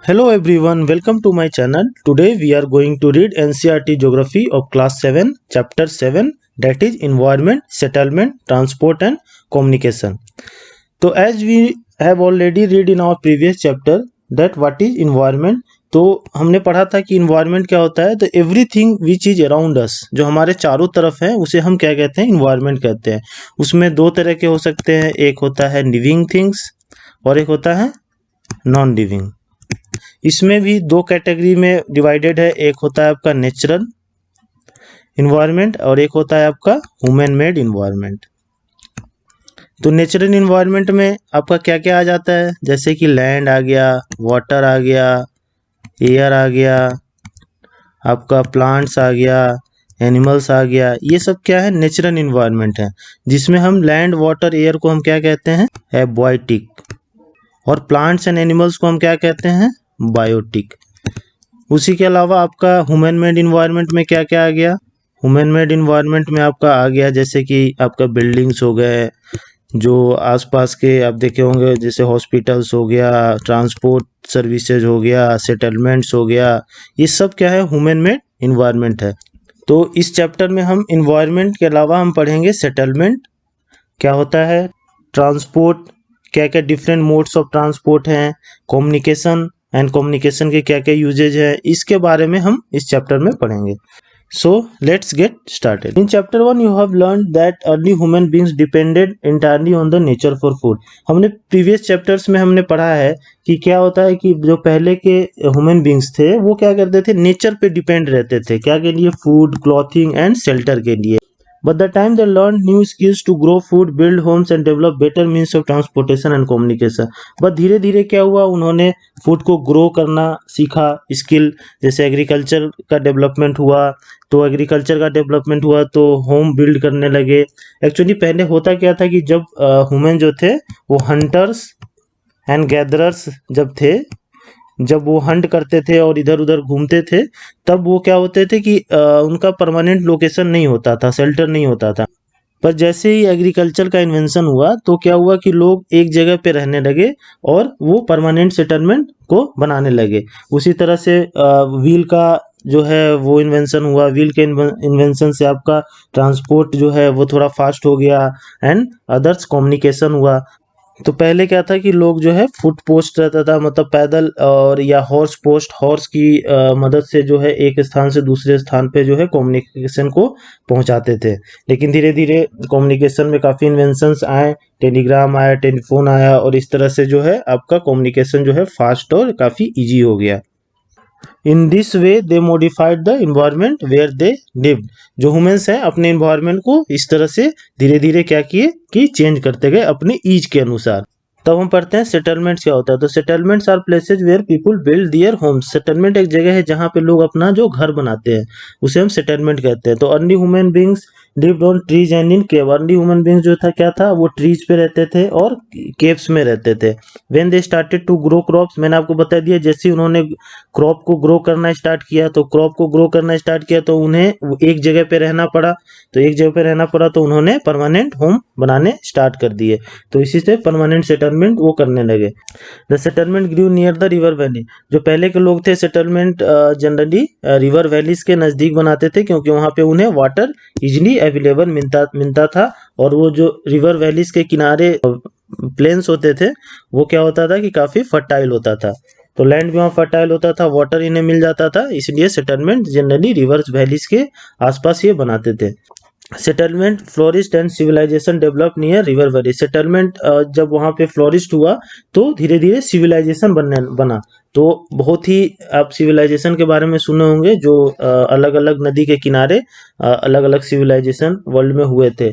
Hello everyone, welcome to my channel. Today we are going to read NCERT Geography of Class 7, Chapter 7, that is Environment, Settlement, Transport and Communication. So as we have already read in our previous chapter that what is environment, तो हमने पढ़ा था कि environment क्या होता है। तो everything which is around us, जो हमारे चारों तरफ है, उसे हम क्या कहते हैं, environment कहते हैं। उसमें दो तरह के हो सकते हैं, एक होता है living things और एक होता है नॉन लिविंग। इसमें भी दो कैटेगरी में डिवाइडेड है, एक होता है आपका नेचुरल इन्वायरमेंट और एक होता है आपका ह्यूमन मेड इन्वायरमेंट। तो नेचुरल इन्वायरमेंट में आपका क्या क्या आ जाता है, जैसे कि लैंड आ गया, वाटर आ गया, एयर आ गया, आपका प्लांट्स आ गया, एनिमल्स आ गया। ये सब क्या है, नेचुरल इन्वायरमेंट है, जिसमें हम लैंड वाटर एयर को हम क्या कहते हैं, एबॉयटिक, और प्लांट्स एंड एनिमल्स को हम क्या कहते हैं, बायोटिक। उसी के अलावा आपका ह्यूमन मेड इन्वायरमेंट में क्या क्या आ गया, ह्यूमन मेड इन्वायरमेंट में आपका आ गया जैसे कि आपका बिल्डिंग्स हो गए, जो आसपास के आप देखे होंगे, जैसे हॉस्पिटल्स हो गया, ट्रांसपोर्ट सर्विसेज हो गया, सेटलमेंट्स हो गया, ये सब क्या है, ह्यूमन मेड इन्वायरमेंट है। तो इस चैप्टर में हम इन्वायरमेंट के अलावा हम पढ़ेंगे सेटलमेंट क्या होता है, ट्रांसपोर्ट क्या क्या डिफरेंट मोड्स ऑफ ट्रांसपोर्ट हैं, कम्युनिकेशन एंड कम्युनिकेशन के क्या क्या यूजेज है, इसके बारे में हम इस चैप्टर में पढ़ेंगे। So let's get started. In chapter 1 you have learn that early human beings depended entirely on the nature for food. हमने प्रीवियस चैप्टर्स में हमने पढ़ा है कि क्या होता है कि जो पहले के ह्यूमन बींग्स थे वो क्या करते थे, नेचर पे डिपेंड रहते थे, क्या के लिए, फूड, क्लॉथिंग एंड शेल्टर के लिए। But the time they learned new skills to grow food, build homes and develop better means of transportation and communication. But धीरे धीरे क्या हुआ, उन्होंने फूड को ग्रो करना सीखा, स्किल, जैसे एग्रीकल्चर का डेवलपमेंट हुआ, तो एग्रीकल्चर का डेवलपमेंट हुआ तो होम बिल्ड करने लगे। एक्चुअली पहले होता क्या था कि जब ह्यूमन जो थे वो हंटर्स एंड गैदरर्स जब थे, जब वो हंट करते थे और इधर उधर घूमते थे, तब वो क्या होते थे कि उनका परमानेंट लोकेशन नहीं होता था, शेल्टर नहीं होता था। पर जैसे ही एग्रीकल्चर का इन्वेंशन हुआ तो क्या हुआ कि लोग एक जगह पे रहने लगे और वो परमानेंट सेटलमेंट को बनाने लगे। उसी तरह से व्हील का जो है वो इन्वेंशन हुआ, व्हील के इन्वेंशन से आपका ट्रांसपोर्ट जो है वो थोड़ा फास्ट हो गया एंड अदर्स कम्युनिकेशन हुआ। तो पहले क्या था कि लोग जो है फुट पोस्ट रहता था, मतलब पैदल, और या हॉर्स पोस्ट, हॉर्स की मदद से जो है एक स्थान से दूसरे स्थान पे जो है कम्युनिकेशन को पहुंचाते थे। लेकिन धीरे धीरे कम्युनिकेशन में काफ़ी इन्वेंशंस आए, टेलीग्राम आया, टेलीफोन आया, और इस तरह से जो है आपका कम्युनिकेशन जो है फास्ट और काफ़ी ईजी हो गया। In this way they modified the environment where they lived. जो ह्यूमंस हैं अपने इन्वायरमेंट को इस तरह से धीरे धीरे क्या किए कि चेंज करते गए अपनी ईज के अनुसार। तब हम पढ़ते हैं सेटलमेंट्स क्या होता है। तो settlements are places where people build their homes. Settlement एक जगह है जहाँ पे लोग अपना जो घर बनाते हैं, उसे हम सेटलमेंट कहते हैं। तो early human beings lived on trees and in cave. Early human beings जो था क्या था, वो ट्रीज पे रहते थे और केव्स में रहते थे। When they started to grow crops, मैंने आपको बता दिया, जैसे ही उन्होंने क्रॉप को ग्रो करना स्टार्ट किया, तो क्रॉप को ग्रो करना स्टार्ट किया तो उन्हें एक जगह पे रहना पड़ा। तो एक जगह पे रहना पड़ा तो उन्होंने परमानेंट होम बनाने स्टार्ट कर दिए। तो इसी से परमानेंट सेटलमेंट वो करने लगे। The settlement grew near the river valley. जो पहले के लोग थे सेटलमेंट जनरली रिवर वैलीज के नज़दीक बनाते थे, क्योंकि वहाँ पे उन्हें वाटर इजिली अवेलेबल मिलता था। और वो जो रिवर वैलीज के किनारे प्लेन्स होते थे, वो क्या होता था कि काफ़ी फर्टाइल होता था। तो लैंड भी वहाँ फर्टाइल होता था, वाटर इन्हें मिल जाता था, इसलिए सेटलमेंट जनरली रिवर्स वैलीज के आसपास ये बनाते थे। Settlement flourished and civilisation develop near river valley. Settlement जब वहाँ पे फ्लोरिस्ट हुआ तो धीरे धीरे सिविलाइजेशन बना। तो बहुत ही आप सिविलाइजेशन के बारे में सुने होंगे, जो अलग अलग नदी के किनारे अलग अलग सिविलाइजेशन वर्ल्ड में हुए थे।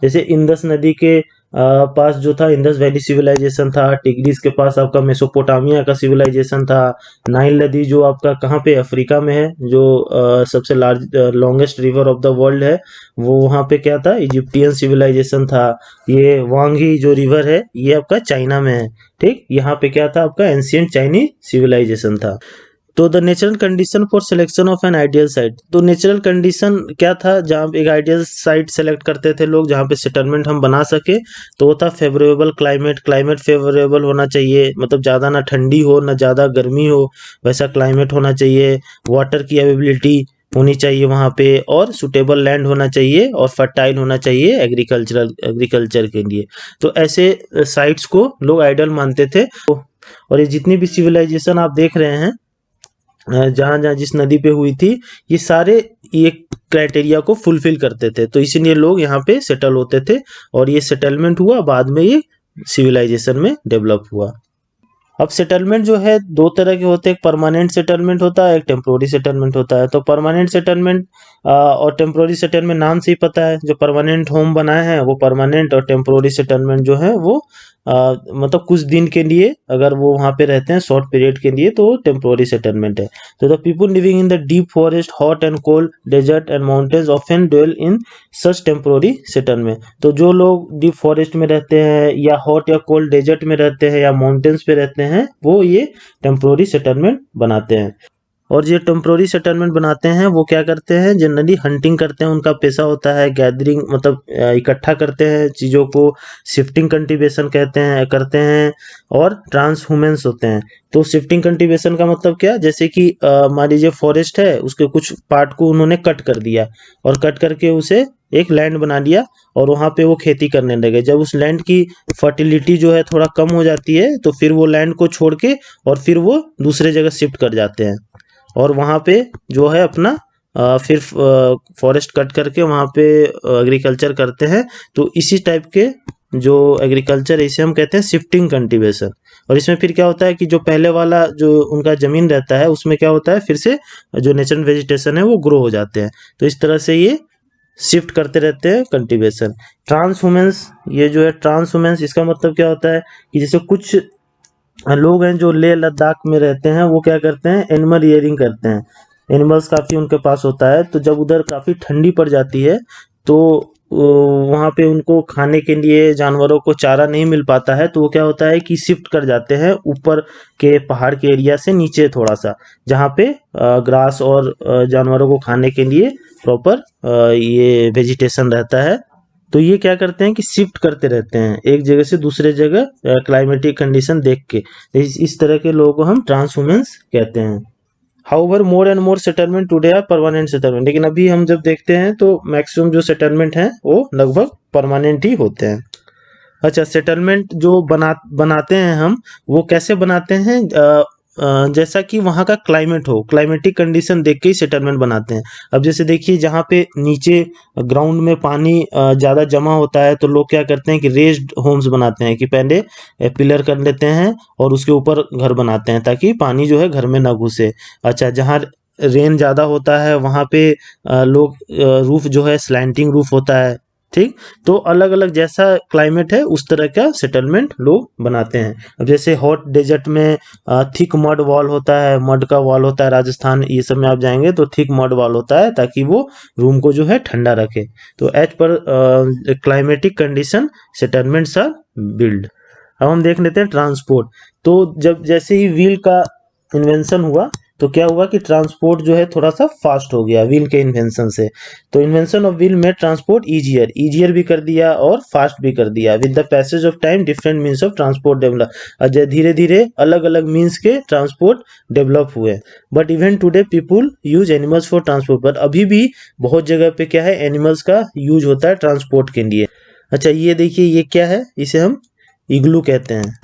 जैसे इंदस नदी के पास जो था इंदस वैली सिविलाइजेशन था, टिग्रिस के पास आपका मेसोपोटामिया का सिविलाइजेशन था। नाइल नदी जो आपका कहाँ पे, अफ्रीका में है, जो सबसे longest river of the world है, वो वहाँ पे क्या था, इजिप्टियन सिविलाइजेशन था। ये वांगी जो रिवर है ये आपका चाइना में है, ठीक। यहाँ पे क्या था, आपका एंशियंट चाइनीज सिविलाइजेशन था। तो the natural condition for selection of an ideal site, तो नेचुरल कंडीशन क्या था जहाँ पे एक आइडियल साइट सेलेक्ट करते थे लोग जहाँ पे सेटलमेंट हम बना सके, तो वो था फेवरेबल क्लाइमेट, क्लाइमेट फेवरेबल होना चाहिए, मतलब ज़्यादा ना ठंडी हो ना ज़्यादा गर्मी हो, वैसा क्लाइमेट होना चाहिए, वाटर की अवेबिलिटी होनी चाहिए वहाँ पे, और सुटेबल लैंड होना चाहिए और फर्टाइल होना चाहिए एग्रीकल्चर के लिए। तो ऐसे साइट्स को लोग आइडियल मानते थे। और ये जितनी भी सिविलाइजेशन आप देख रहे हैं जहाँ जहाँ जिस नदी पे हुई थी, ये सारे ये क्राइटेरिया को फुलफिल करते थे, तो इसीलिए लोग यहाँ पे सेटल होते थे और ये सेटलमेंट हुआ, बाद में ये सिविलाइजेशन में डेवलप हुआ। अब सेटलमेंट जो है दो तरह के होते हैं, एक परमानेंट सेटलमेंट होता है, एक टेम्पोररी सेटलमेंट होता है। तो परमानेंट सेटलमेंट और टेम्पोररी सेटलमेंट नाम से ही पता है, जो परमानेंट होम बनाए हैं वो परमानेंट, और टेम्पोररी सेटलमेंट जो है वो मतलब कुछ दिन के लिए अगर वो वहाँ पे रहते हैं शॉर्ट पीरियड के लिए, तो टेम्पोररी सेटलमेंट है। तो the people living in the deep forest, hot and cold desert and mountains often dwell in such temporary settlement. तो जो लोग डीप फॉरेस्ट में रहते हैं या हॉट या कोल्ड डेजर्ट में रहते हैं या माउंटेन्स पे रहते हैं, वो ये टेम्पोररी सेटलमेंट बनाते हैं। और ये टेम्पोररी सेटलमेंट बनाते हैं वो क्या करते हैं, जनरली हंटिंग करते हैं, उनका पेशा होता है, गैदरिंग मतलब इकट्ठा करते हैं चीज़ों को, शिफ्टिंग कल्टीवेशन करते हैं, और ट्रांसह्यूमेंस होते हैं। तो शिफ्टिंग कल्टीवेशन का मतलब क्या, जैसे कि मान लीजिए फॉरेस्ट है, उसके कुछ पार्ट को उन्होंने कट कर दिया और कट करके उसे एक लैंड बना लिया और वहाँ पे वो खेती करने लगे। जब उस लैंड की फर्टिलिटी जो है थोड़ा कम हो जाती है, तो फिर वो लैंड को छोड़ के और फिर वो दूसरे जगह शिफ्ट कर जाते हैं और वहाँ पे जो है अपना फिर फॉरेस्ट कट करके वहाँ पे एग्रीकल्चर करते हैं। तो इसी टाइप के जो एग्रीकल्चर, इसे हम कहते हैं शिफ्टिंग कल्टीवेशन। और इसमें फिर क्या होता है कि जो पहले वाला जो उनका ज़मीन रहता है उसमें क्या होता है, फिर से जो नेचुरल वेजिटेशन है वो ग्रो हो जाते हैं। तो इस तरह से ये शिफ्ट करते रहते हैं कल्टीवेशन। ट्रांसह्यूमेंस, ये जो है ट्रांसह्यूमेंस, इसका मतलब क्या होता है कि जैसे कुछ लोग हैं जो लेह लद्दाख में रहते हैं, वो क्या करते हैं, एनिमल रियरिंग करते हैं, एनिमल्स काफ़ी उनके पास होता है। तो जब उधर काफ़ी ठंडी पड़ जाती है तो वहाँ पे उनको खाने के लिए जानवरों को चारा नहीं मिल पाता है, तो वो क्या होता है कि शिफ्ट कर जाते हैं ऊपर के पहाड़ के एरिया से नीचे थोड़ा सा, जहाँ पे ग्रास और जानवरों को खाने के लिए प्रॉपर ये वेजिटेशन रहता है। तो ये क्या करते हैं कि शिफ्ट करते रहते हैं एक जगह से दूसरे जगह क्लाइमेटिक कंडीशन देख के। इस तरह के लोगों को हम ट्रांसह्यूमेंस कहते हैं। However more and more settlement today are permanent settlement, लेकिन अभी हम जब देखते हैं तो मैक्सिमम जो सेटलमेंट हैं वो लगभग परमानेंट ही होते हैं। अच्छा, सेटलमेंट जो बनाते हैं हम, वो कैसे बनाते हैं, जैसा कि वहाँ का क्लाइमेट हो, क्लाइमेटिक कंडीशन देख के ही सेटलमेंट बनाते हैं। अब जैसे देखिए जहाँ पे नीचे ग्राउंड में पानी ज़्यादा जमा होता है, तो लोग क्या करते हैं कि रेस्ड होम्स बनाते हैं, कि पहले पिलर कर लेते हैं और उसके ऊपर घर बनाते हैं ताकि पानी जो है घर में ना घुसे। अच्छा, जहाँ रेन ज़्यादा होता है वहाँ पे लोग रूफ जो है स्लैंटिंग रूफ होता है, ठीक। तो अलग अलग जैसा क्लाइमेट है उस तरह का सेटलमेंट लोग बनाते हैं। अब जैसे हॉट डेजर्ट में थिक मड वॉल होता है, मड का वॉल होता है, राजस्थान ये सब में आप जाएंगे तो थिक मड वॉल होता है ताकि वो रूम को जो है ठंडा रखे। तो as per climatic condition settlements are build. अब हम देख लेते हैं ट्रांसपोर्ट। तो जब जैसे ही व्हील का इन्वेंशन हुआ तो क्या हुआ कि ट्रांसपोर्ट जो है थोड़ा सा फास्ट हो गया व्हील के इन्वेंशन से। तो इन्वेंशन ऑफ व्हील में ट्रांसपोर्ट ईजियर भी कर दिया और फास्ट भी कर दिया। With the passage of time different means of transport develop, धीरे धीरे अलग अलग मीन्स के ट्रांसपोर्ट डेवलप हुए। But even today people use animals for transport, पर अभी भी बहुत जगह पे क्या है, एनिमल्स का यूज होता है ट्रांसपोर्ट के लिए। अच्छा, ये देखिए ये क्या है, इसे हम इग्लू कहते हैं।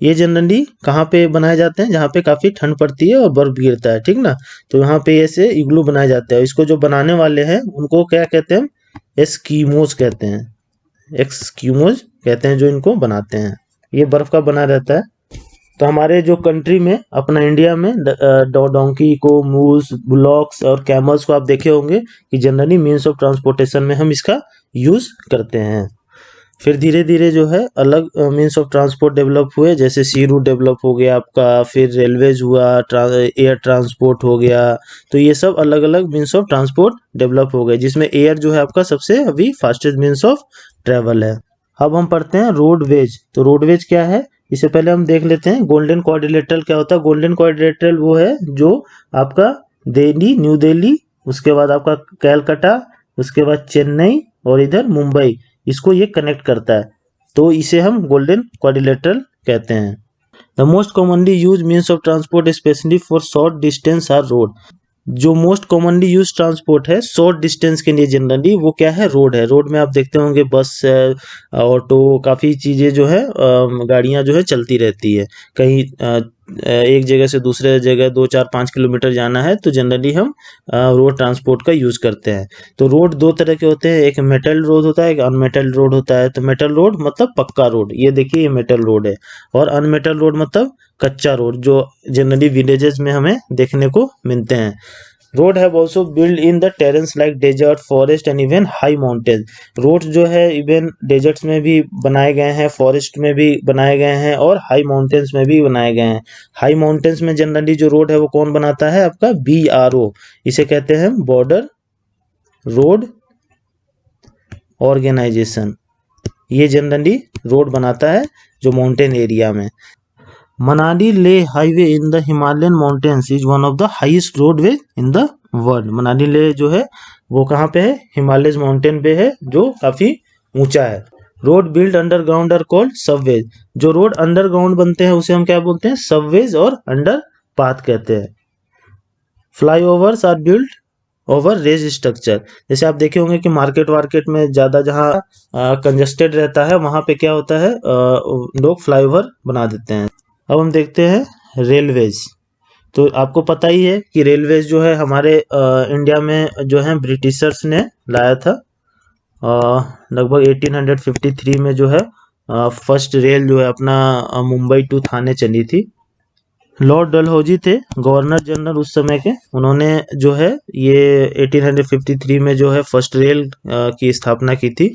ये जनरली कहाँ पे बनाए जाते हैं, जहाँ पे काफ़ी ठंड पड़ती है और बर्फ गिरता है, ठीक ना। तो यहाँ पे ऐसे इग्लू बनाए जाते हैं। इसको जो बनाने वाले हैं उनको क्या कहते हैं, एस्कीमोज कहते हैं, एस्कीमोज कहते हैं जो इनको बनाते हैं। ये बर्फ का बना रहता है। तो हमारे जो कंट्री में अपना इंडिया में डोंकी को, मूल्स, बुलॉक्स और कैमल्स को आप देखे होंगे कि जनरली मीन्स ऑफ ट्रांसपोर्टेशन में हम इसका यूज़ करते हैं। फिर धीरे धीरे जो है अलग मीन्स ऑफ ट्रांसपोर्ट डेवलप हुए, जैसे सी रूट डेवलप हो गया आपका, फिर रेलवेज हुआ, एयर ट्रांसपोर्ट हो गया। तो ये सब अलग अलग मीन्स ऑफ ट्रांसपोर्ट डेवलप हो गए, जिसमें एयर जो है आपका सबसे अभी फास्टेस्ट मीन्स ऑफ ट्रेवल है। अब हम पढ़ते हैं रोडवेज। तो रोडवेज क्या है, इससे पहले हम देख लेते हैं गोल्डन क्वाड्रिलेटरल क्या होता है। गोल्डन क्वाड्रिलेटरल वो है जो आपका दिल्ली, न्यू दिल्ली, उसके बाद आपका कैलकाटा, उसके बाद चेन्नई और इधर मुंबई, इसको ये कनेक्ट करता है, तो इसे हम गोल्डन क्वाड्रिलेटरल कहते हैं। The most commonly use means of transport specially for short distance are road. जो मोस्ट कॉमनली यूज ट्रांसपोर्ट है शॉर्ट डिस्टेंस के लिए जनरली, वो क्या है, रोड है। रोड में आप देखते होंगे बस है, ऑटो, काफ़ी चीज़ें जो है गाड़ियाँ जो है चलती रहती है। कहीं एक जगह से दूसरे जगह 2, 4, 5 किलोमीटर जाना है तो जनरली हम रोड ट्रांसपोर्ट का यूज़ करते हैं। तो रोड दो तरह के होते हैं, एक मेटल रोड होता है, एक अनमेटल रोड होता है। तो मेटल रोड मतलब पक्का रोड, ये देखिए ये मेटल रोड है, और अनमेटल रोड मतलब कच्चा रोड, जो जनरली विलेजेस में हमें देखने को मिलते हैं। Road have also build in the terrains like desert, forest and even high mountain. Road जो है इवन डेजर्ट्स में भी बनाए गए हैं, फॉरेस्ट में भी बनाए गए हैं और हाई माउंटेन्स में भी बनाए गए हैं। हाई माउंटेन्स में जनरली जो रोड है वो कौन बनाता है, आपका BRO, इसे कहते हैं बॉर्डर रोड ऑर्गेनाइजेशन। ये जनरली रोड बनाता है जो माउंटेन एरिया में। मनाली ले highway in the Himalayan mountains is one of the highest roadway in the world. Manali ले जो है वो कहाँ पे है, हिमालय माउंटेन पे है, जो काफी ऊंचा है। Road build underground are called subways. जो रोड अंडरग्राउंड बनते हैं उसे हम क्या बोलते हैं, सबवेज और अंडर पाथ कहते हैं। Flyovers are build over raised structure. जैसे आप देखे होंगे कि मार्केट में ज़्यादा जहाँ कंजस्टेड रहता है वहाँ पे क्या होता है, लोग फ्लाईओवर बना देते हैं। अब हम देखते हैं रेलवेज। तो आपको पता ही है कि रेलवेज जो है हमारे इंडिया में जो है ब्रिटिशर्स ने लाया था। लगभग 1853 में जो है फर्स्ट रेल जो है अपना मुंबई टू थाने चली थी। लॉर्ड डलहौजी थे गवर्नर जनरल उस समय के, उन्होंने जो है ये 1853 में जो है फर्स्ट रेल की स्थापना की थी।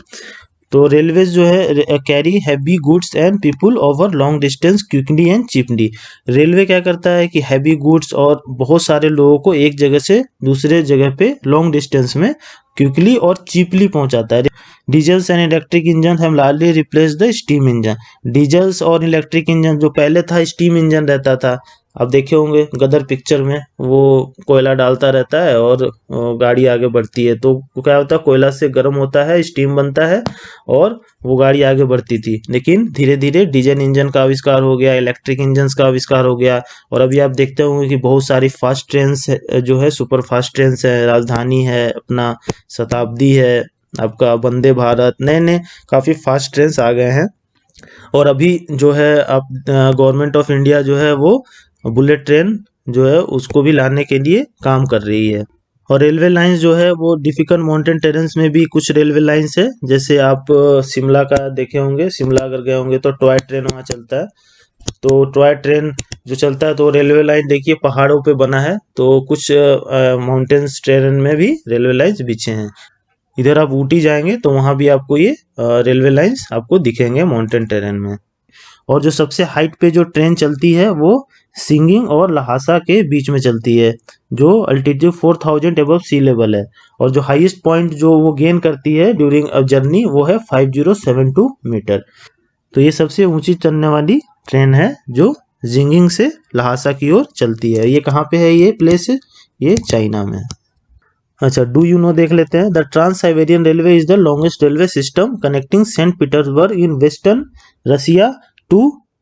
तो रेलवेज जो है carry heavy goods and people over long distance quickly and cheaply. Railway क्या करता है कि हैवी गुड्स और बहुत सारे लोगों को एक जगह से दूसरे जगह पे लॉन्ग डिस्टेंस में क्विकली और चीपली पहुंचाता है। Diesels and electric engine have largely replace the steam engine. Diesels और इलेक्ट्रिक इंजन, जो पहले था स्टीम इंजन रहता था, आप देखे होंगे गदर पिक्चर में वो कोयला डालता रहता है और गाड़ी आगे बढ़ती है, तो क्या होता है, कोयला से गर्म होता है, स्टीम बनता है और वो गाड़ी आगे बढ़ती थी। लेकिन धीरे धीरे डीजल इंजन का आविष्कार हो गया, इलेक्ट्रिक इंजन का आविष्कार हो गया, और अभी आप देखते होंगे कि बहुत सारी फास्ट ट्रेन जो है, सुपर फास्ट ट्रेन है, राजधानी है, अपना शताब्दी है, आपका वंदे भारत, नए नए काफ़ी फास्ट ट्रेन आ गए हैं। और अभी जो है आप गवर्नमेंट ऑफ इंडिया जो है वो बुलेट ट्रेन जो है उसको भी लाने के लिए काम कर रही है। और रेलवे लाइंस जो है वो डिफिकल्ट माउंटेन टेरेंस में भी कुछ रेलवे लाइंस है, जैसे आप शिमला का देखे होंगे, शिमला अगर गए होंगे तो टॉय ट्रेन वहाँ चलता है। तो टॉय ट्रेन जो चलता है, तो रेलवे लाइन देखिए पहाड़ों पे बना है, तो कुछ माउंटेन्स ट्रेन में भी रेलवे लाइन्स बिछे हैं। इधर आप ऊटी जाएंगे तो वहाँ भी आपको ये रेलवे लाइन्स आपको दिखेंगे माउंटेन टेरेन में। और जो सबसे हाइट पे जो ट्रेन चलती है वो सिंगिंग और लहासा के बीच में चलती है, जो अल्टीट्यूड 4000 एबव सी लेवल है। और जो हाईएस्ट पॉइंट जो वो गेन करती है ड्यूरिंग अ जर्नी वो है 5072 मीटर। तो ये सबसे ऊंची चलने वाली ट्रेन है जो जिंगिंग से लहासा की ओर चलती है। ये कहाँ पे है, ये प्लेस है, ये चाइना में। अच्छा, डू यू नो देख लेते हैं। The trans Siberian railway is the longest railway system connecting Saint Petersburg in western Russia to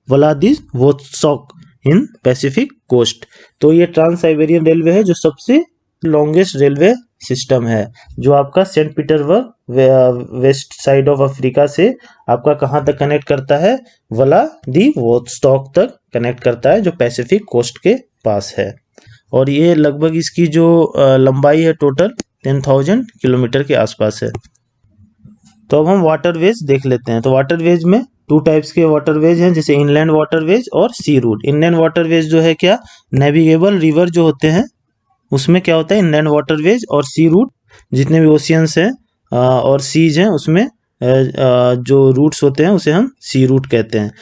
Vladivostok in Pacific coast. तो ये ट्रांस साइबेरियन रेलवे है जो सबसे लॉन्गेस्ट रेलवे सिस्टम है, जो आपका Saint Petersburg west side of Africa से आपका कहाँ तक कनेक्ट करता है, व्लादिवोस्तोक तक कनेक्ट करता है, जो पैसिफिक कोस्ट के पास है। और ये लगभग इसकी जो लंबाई है टोटल 10,000 किलोमीटर के आसपास है। तो अब हम वाटरवेज देख लेते हैं। तो वाटरवेज में 2 टाइप्स के वाटरवेज हैं, जैसे इनलैंड वाटरवेज और सी रूट। इनलैंड वाटरवेज जो है क्या, नेविगेबल रिवर जो होते हैं उसमें क्या होता है इनलैंड वाटरवेज, और सी रूट जितने भी ओशियंस हैं और सीज हैं उसमें जो रूट्स होते हैं उसे हम सी रूट कहते हैं।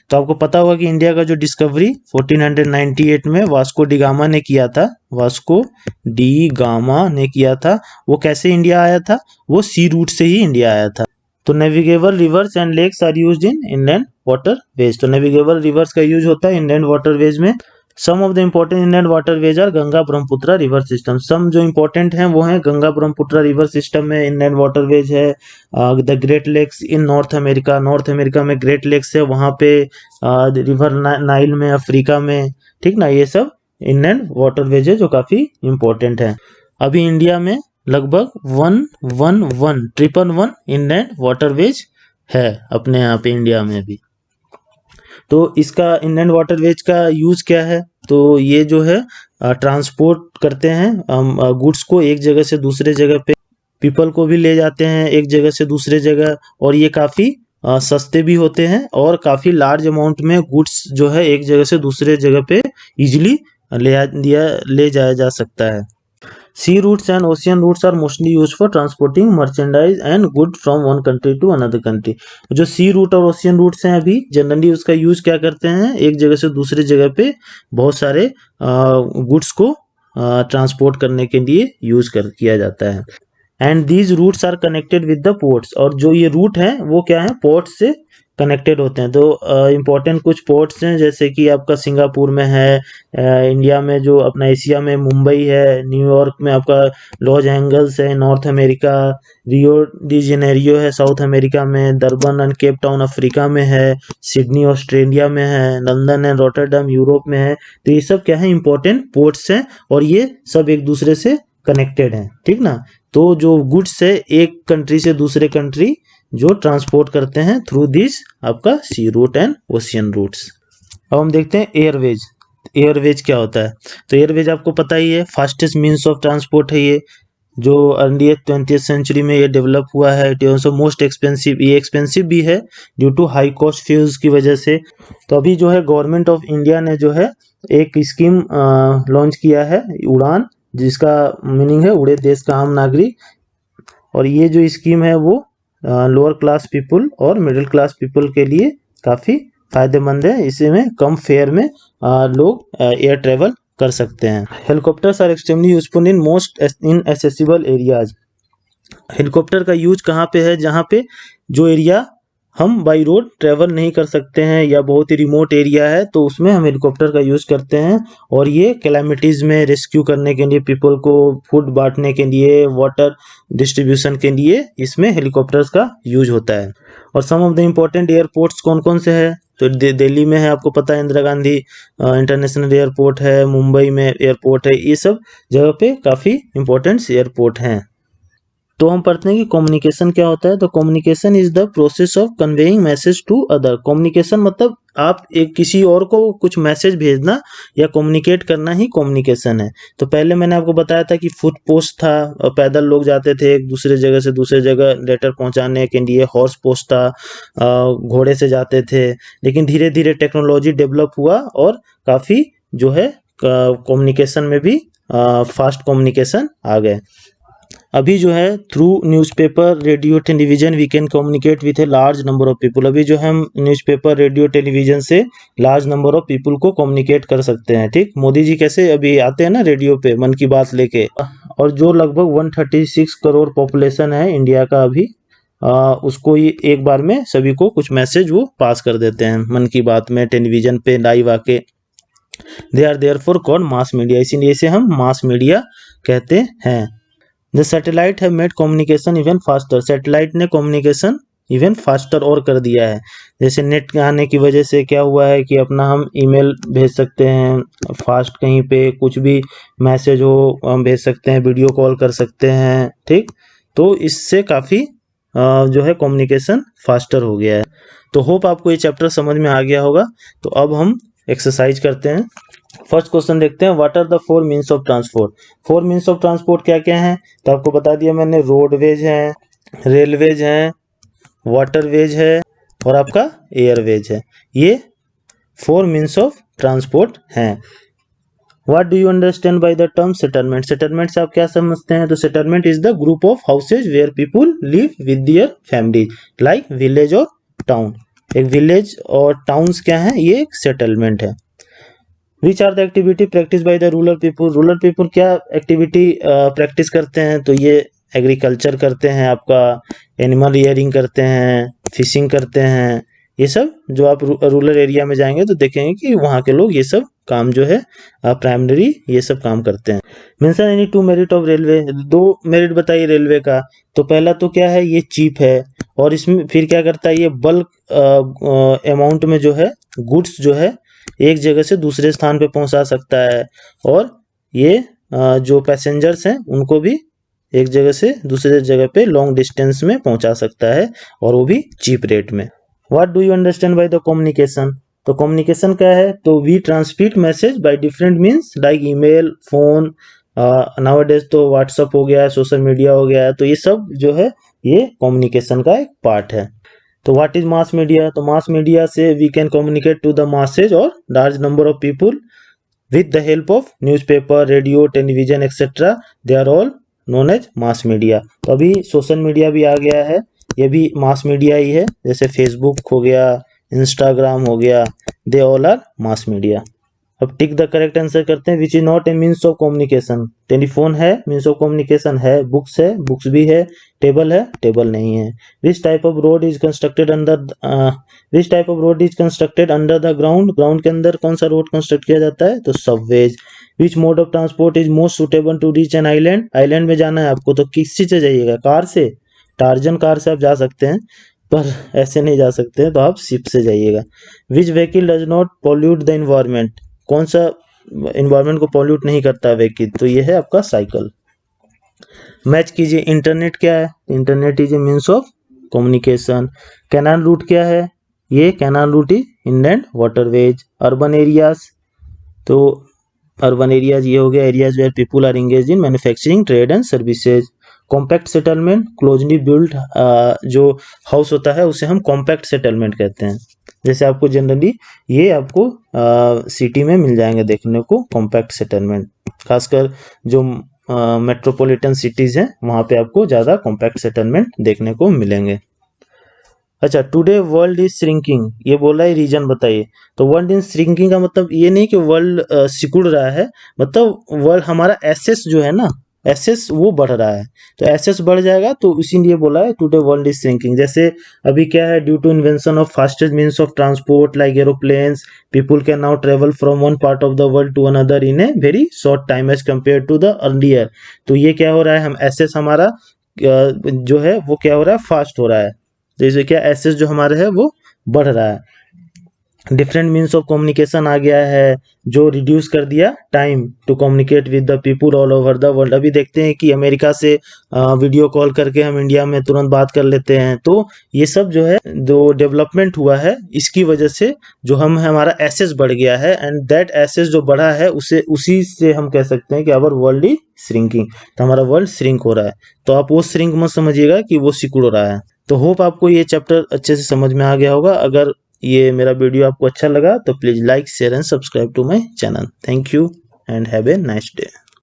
तो आपको पता होगा कि इंडिया का जो डिस्कवरी 1498 में वास्को डी गामा ने किया था, वास्को डी गामा ने किया था, वो कैसे इंडिया आया था, वो सी रूट से ही इंडिया आया था। तो navigable rivers and lakes are used in inland waterways. तो नेविगेबल रिवर्स का यूज होता है इनलैंड वाटरवेज में। Some of the important inland waterways are Ganga Brahmaputra river system. Some जो इम्पोर्टेंट हैं वो हैं गंगा ब्रह्मपुत्र रिवर सिस्टम में इनलैंड वाटरवेज है। The great lakes in North America, North America में ग्रेट लेक्स है, वहाँ पे रिवर नाइल में अफ्रीका में, ठीक ना, ये सब इनलैंड वाटरवेज है जो काफी इम्पोर्टेंट है। अभी इंडिया में लगभग 111 इनलैंड वाटरवेज है अपने यहाँ पे इंडिया में भी। तो इसका इनलैंड वाटरवेज का यूज क्या है, तो ये जो है ट्रांसपोर्ट करते हैं गुड्स को एक जगह से दूसरे जगह पे, पीपल को भी ले जाते हैं एक जगह से दूसरे जगह, और ये काफ़ी सस्ते भी होते हैं और काफ़ी लार्ज अमाउंट में गुड्स जो है एक जगह से दूसरे जगह पे इजीली ले जाया जा सकता है। Sea routes and ocean routes are mostly used for transporting merchandise and goods from one country to another country। जो सी रूट और ओशियन रूट्स हैं अभी जनरली उसका यूज क्या करते हैं, एक जगह से दूसरे जगह पे बहुत सारे गुड्स को ट्रांसपोर्ट करने के लिए यूज किया जाता है। And these routes are connected with the ports, और जो ये रूट हैं वो क्या है, पोर्ट से कनेक्टेड होते हैं। तो इम्पोर्टेंट कुछ पोर्ट्स हैं जैसे कि आपका सिंगापुर में है, इंडिया में जो अपना एशिया में मुंबई है, न्यूयॉर्क में आपका लॉस एंजल्स है north America, Rio de Janeiro है साउथ अमेरिका में, Durban and Cape Town Africa में है, सिडनी ऑस्ट्रेलिया में है, लंदन एंड रॉटरडम यूरोप में है। तो ये सब क्या है, इंपॉर्टेंट पोर्ट्स हैं और ये सब एक दूसरे से कनेक्टेड हैं, ठीक ना। तो जो गुड्स है एक कंट्री से दूसरे कंट्री जो ट्रांसपोर्ट करते हैं थ्रू दिस आपका सी रूट एंड ओशियन रूट्स। अब हम देखते हैं एयरवेज। एयरवेज क्या होता है, तो एयरवेज आपको पता ही है फास्टेस्ट मीन्स ऑफ ट्रांसपोर्ट है ये, जो अर्ली 20th सेंचुरी में ये डेवलप हुआ है। It is also most expensive, ये एक्सपेंसिव भी है due to high cost fuels की वजह से। तो अभी जो है गवर्नमेंट ऑफ इंडिया ने जो है एक स्कीम लॉन्च किया है उड़ान, जिसका मीनिंग है उड़े देश का आम नागरिक, और ये जो स्कीम है वो लोअर क्लास पीपल और मिडिल क्लास पीपल के लिए काफ़ी फायदेमंद है। इसी में कम फेयर में लोग एयर ट्रेवल कर सकते हैं। Helicopters are extremely useful in most inaccessible areas. Helicopter का यूज कहाँ पे है, जहाँ पे जो एरिया हम बाई रोड ट्रेवल नहीं कर सकते हैं या बहुत ही रिमोट एरिया है, तो उसमें हम हेलीकॉप्टर का यूज़ करते हैं। और ये कैलामिटीज़ में रेस्क्यू करने के लिए, पीपल को फूड बांटने के लिए, वाटर डिस्ट्रीब्यूशन के लिए इसमें हेलीकॉप्टर्स का यूज होता है। और सम ऑफ द इम्पोर्टेंट एयरपोर्ट्स कौन कौन से हैं, तो दिल्ली में है आपको पता है इंदिरा गांधी इंटरनेशनल एयरपोर्ट है, मुंबई में एयरपोर्ट है, ये सब जगह पे काफ़ी इंपॉर्टेंट एयरपोर्ट हैं। तो हम पढ़ते हैं कि कम्युनिकेशन क्या होता है। तो communication is the process of conveying message to other. Communication मतलब आप एक किसी और को कुछ मैसेज भेजना या कम्युनिकेट करना ही कम्युनिकेशन है। तो पहले मैंने आपको बताया था कि फुट पोस्ट था, पैदल लोग जाते थे एक दूसरे जगह से दूसरे जगह लेटर पहुंचाने के लिए, हॉर्स पोस्ट था, घोड़े से जाते थे। लेकिन धीरे धीरे टेक्नोलॉजी डेवलप हुआ और काफ़ी जो है कम्युनिकेशन में भी फास्ट कम्युनिकेशन आ गए। अभी जो है through newspaper, radio, television we can communicate with a large number of people. अभी जो है हम न्यूज़पेपर, रेडियो, टेलीविजन से लार्ज नंबर ऑफ पीपल को कम्युनिकेट कर सकते हैं, ठीक। मोदी जी कैसे अभी आते हैं ना रेडियो पे मन की बात लेके, और जो लगभग 136 करोड़ पॉपुलेशन है इंडिया का अभी, उसको ये एक बार में सभी को कुछ मैसेज वो पास कर देते हैं मन की बात में, टेलीविजन पे लाइव आके। They are therefore called mass media, इसीलिए इसे हम मास मीडिया कहते हैं। The satellite have made communication even faster। Satellite ने कम्युनिकेशन इवन फास्टर और कर दिया है। जैसे नेट आने की वजह से क्या हुआ है कि अपना हम ईमेल भेज सकते हैं फास्ट, कहीं पे कुछ भी मैसेज हो हम भेज सकते हैं, वीडियो कॉल कर सकते हैं, ठीक। तो इससे काफ़ी जो है कम्युनिकेशन फास्टर हो गया है। तो होप आपको ये चैप्टर समझ में आ गया होगा। तो अब हम एक्सरसाइज करते हैं। फर्स्ट क्वेश्चन देखते हैं, what are the 4 means of transport. 4 means of transport क्या क्या हैं, तो आपको बता दिया मैंने, रोडवेज है, रेलवेज है, वाटरवेज है और आपका एयरवेज है। ये 4 मीन्स ऑफ ट्रांसपोर्ट हैं। What do you understand by the term settlement. Settlement से आप क्या समझते हैं, तो settlement is the group of houses where people live with their family, like village और टाउन। एक विलेज और टाउन्स क्या है, ये एक सेटलमेंट है। Which are the activity practice by the rural people. Rural people क्या एक्टिविटी प्रैक्टिस करते हैं, तो ये एग्रीकल्चर करते हैं, आपका एनिमल रियरिंग करते हैं, फिशिंग करते हैं, ये सब जो आप रूरल एरिया में जाएंगे तो देखेंगे कि वहाँ के लोग ये सब काम जो है प्राइमरी ये सब काम करते हैं। Mention any 2 merit of railway, 2 merit बताइए रेलवे का। तो पहला तो क्या है, ये चीप है, और इसमें फिर क्या करता है, ये बल्क अमाउंट में जो है गुड्स जो है एक जगह से दूसरे स्थान पे पहुंचा सकता है, और ये जो पैसेंजर्स हैं उनको भी एक जगह से दूसरे जगह पे लॉन्ग डिस्टेंस में पहुंचा सकता है, और वो भी चीप रेट में। What do you understand by the communication? तो कम्युनिकेशन क्या है, तो we transmit message by different means like email, phone, nowadays तो व्हाट्सअप हो गया, सोशल मीडिया हो गया, तो ये सब जो है ये कम्युनिकेशन का एक पार्ट है। तो व्हाट इज मास मीडिया? तो मास मीडिया से we can communicate to the masses और large number of people with the help of newspaper, radio, television etc. they are all known as mass media। तो अभी social media भी आ गया है, ये भी मास मीडिया ही है, जैसे फेसबुक हो गया, इंस्टाग्राम हो गया, they all are mass media. अब टिक द करेक्ट आंसर करते हैं। Which is not a means of communication? Telephone है, मीन्स ऑफ कम्युनिकेशन है, बुक्स भी है, टेबल नहीं है। Which type of road is constructed under the ground के अंदर कौन सा रोड कंस्ट्रक्ट किया जाता है? तो subways. Which mode of transport is most suitable to reach an island में जाना है आपको, तो किस से जाइएगा? कार से, टार्जन कार से आप जा सकते हैं, पर ऐसे नहीं जा सकते हैं, तो आप शिप से जाइएगा। Which vehicle does not pollute the environment? कौन सा इन्वायरमेंट को पॉल्यूट नहीं करता व्हीकल? तो ये है आपका साइकिल। मैच कीजिए। इंटरनेट क्या है? Internet is a means of communication. Canal route क्या है? ये canal route is inland waterways. Urban areas, तो अर्बन एरियाज ये हो गया areas where people are engage in manufacturing, trade and services. Compact settlement, closely build जो house होता है उसे हम कॉम्पैक्ट सेटलमेंट कहते हैं। जैसे आपको जनरली ये आपको सिटी में मिल जाएंगे देखने को कॉम्पैक्ट सेटलमेंट, खासकर जो मेट्रोपॉलिटन सिटीज हैं वहाँ पे आपको ज़्यादा कॉम्पैक्ट सेटलमेंट देखने को मिलेंगे। अच्छा, टुडे वर्ल्ड इज श्रिंकिंग, ये बोला है, रीजन बताइए। तो वर्ल्ड इज श्रिंकिंग का मतलब ये नहीं कि वर्ल्ड सिकुड़ रहा है, मतलब वर्ल्ड हमारा एसेस जो है ना, एसेस वो बढ़ रहा है, तो एसेस बढ़ जाएगा, तो इसीलिए बोला है टुडे वर्ल्ड इज श्रिंकिंग। जैसे अभी क्या है, due to invention of fastest means of transport like aeroplanes, people can now travel from one part of the world to another in a very short time as compare to the earlier. तो ये क्या हो रहा है, हम assess हमारा जो है वो क्या हो रहा है, फास्ट हो रहा है, जैसे क्या एसेस जो हमारा है वो बढ़ रहा है। डिफरेंट मीन्स ऑफ कम्युनिकेशन आ गया है जो रिड्यूस कर दिया time to communicate with the people all over the world. अभी देखते हैं कि अमेरिका से वीडियो कॉल करके हम इंडिया में तुरंत बात कर लेते हैं, तो ये सब जो है जो डेवलपमेंट हुआ है इसकी वजह से जो हमारा एसेस बढ़ गया है, एंड दैट एसेस जो बढ़ा है उसी से हम कह सकते हैं कि आवर वर्ल्ड इज श्रिंकिंग, तो हमारा वर्ल्ड श्रिंक हो रहा है। तो आप वो श्रिंक मत समझिएगा कि वो सिकुड़ रहा है। तो होप आपको ये चैप्टर अच्छे से समझ में आ गया होगा। अगर ये मेरा वीडियो आपको अच्छा लगा तो please like, share and subscribe to my channel. Thank you and have a nice day.